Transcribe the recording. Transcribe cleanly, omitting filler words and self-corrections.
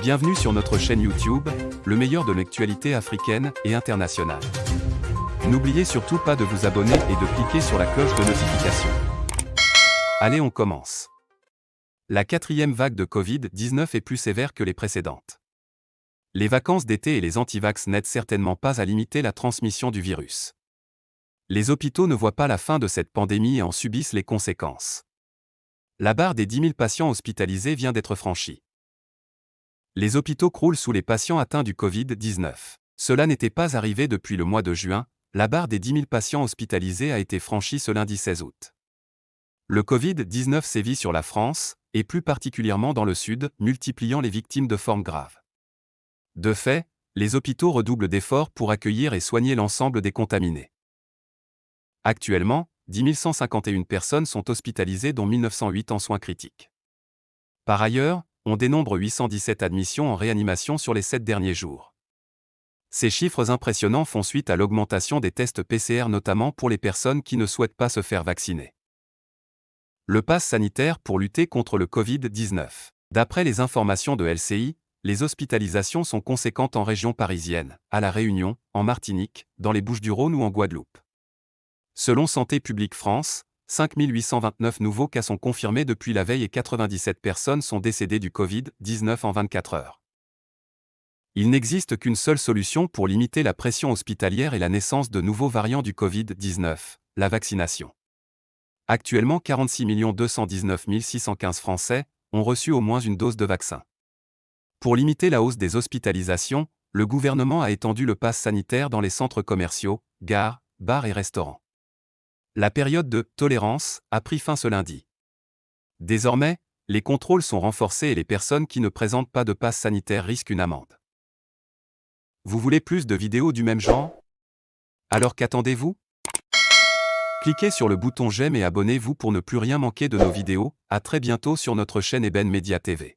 Bienvenue sur notre chaîne YouTube, le meilleur de l'actualité africaine et internationale. N'oubliez surtout pas de vous abonner et de cliquer sur la cloche de notification. Allez, on commence. La quatrième vague de Covid-19 est plus sévère que les précédentes. Les vacances d'été et les antivax n'aident certainement pas à limiter la transmission du virus. Les hôpitaux ne voient pas la fin de cette pandémie et en subissent les conséquences. La barre des 10 000 patients hospitalisés vient d'être franchie. Les hôpitaux croulent sous les patients atteints du Covid-19. Cela n'était pas arrivé depuis le mois de juin, la barre des 10 000 patients hospitalisés a été franchie ce lundi 16 août. Le Covid-19 sévit sur la France, et plus particulièrement dans le sud, multipliant les victimes de formes graves. De fait, les hôpitaux redoublent d'efforts pour accueillir et soigner l'ensemble des contaminés. Actuellement, 10 151 personnes sont hospitalisées dont 1 908 en soins critiques. Par ailleurs, on dénombre 817 admissions en réanimation sur les 7 derniers jours. Ces chiffres impressionnants font suite à l'augmentation des tests PCR notamment pour les personnes qui ne souhaitent pas se faire vacciner. Le pass sanitaire pour lutter contre le Covid-19. D'après les informations de LCI, les hospitalisations sont conséquentes en région parisienne, à La Réunion, en Martinique, dans les Bouches-du-Rhône ou en Guadeloupe. Selon Santé publique France, 5 829 nouveaux cas sont confirmés depuis la veille et 97 personnes sont décédées du Covid-19 en 24 heures. Il n'existe qu'une seule solution pour limiter la pression hospitalière et la naissance de nouveaux variants du Covid-19, la vaccination. Actuellement 46 219 615 Français ont reçu au moins une dose de vaccin. Pour limiter la hausse des hospitalisations, le gouvernement a étendu le pass sanitaire dans les centres commerciaux, gares, bars et restaurants. La période de « tolérance » a pris fin ce lundi. Désormais, les contrôles sont renforcés et les personnes qui ne présentent pas de passe sanitaire risquent une amende. Vous voulez plus de vidéos du même genre? Alors qu'attendez-vous? Cliquez sur le bouton j'aime et abonnez-vous pour ne plus rien manquer de nos vidéos. À très bientôt sur notre chaîne Eben Media TV.